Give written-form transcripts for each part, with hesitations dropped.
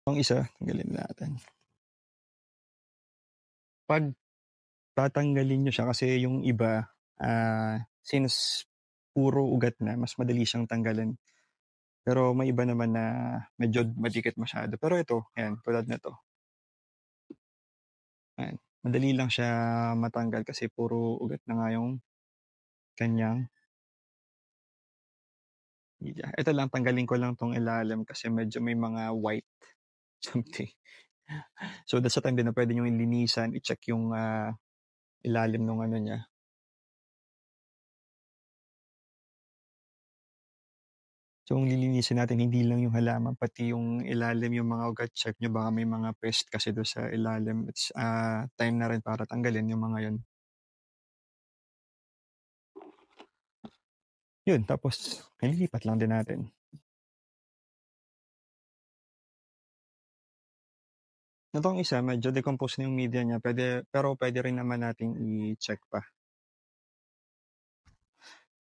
Ang isa, tanggalin natin. 'Pag tatanggalin niyo siya kasi yung iba, since puro ugat na, mas madali siyang tanggalin. Pero may iba naman na medyo madikit masyado. Pero ito, ayan, tulad nito, ayan, madali lang siya matanggal kasi puro ugat na nga yung kanyang media. Ito lang, tanggalin ko lang 'tong ilalim kasi medyo may mga white something. So, that's the time din na puwede niyong linisan, i-check yung, ilalim nung ano niya. So, ang lilinisin natin hindi lang yung halaman, pati yung ilalim, yung mga ugat, check niyo baka may mga pest kasi dun sa ilalim. It's, time na rin para tanggalin yung mga yun. Yun, tapos nililipat lang din natin. Itong isa medyo decompose na yung media niya, pero puwede rin naman nating i-check pa.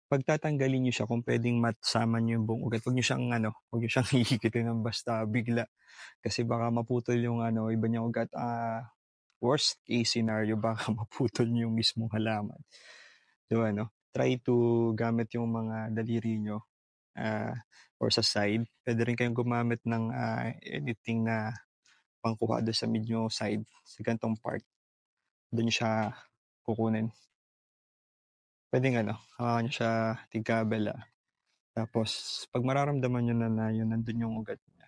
Pagtatanggalin niyo siya kung puwedeng masama niyo yung buong ugat, huwag niyo siyang hihigitin ng basta bigla kasi baka maputol yung ano, iba niyang ugat. Worst case scenario baka maputol niyo yung mismong halaman. So ano, try to gamit yung mga daliri niyo, ah, or sa side. Puwede rin kayong gumamit ng, anything na pangkuha dun sa medyo side, sa ganitong part. Dun niyo siya kukunin. Puwedeng ano, hawakan niyo siya tigkabila, tapos 'pag mararamdaman niyo na yun nandun yung ugat niya,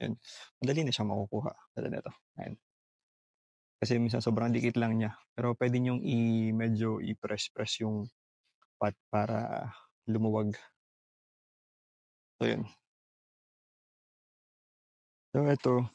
yun, madali na siyang makukuha tulad nito, ayan. Kasi minsan sobrang dikit lang niya, pero puwede niyong medyo i-press-press yung part para lumuwag. So yun. So eto,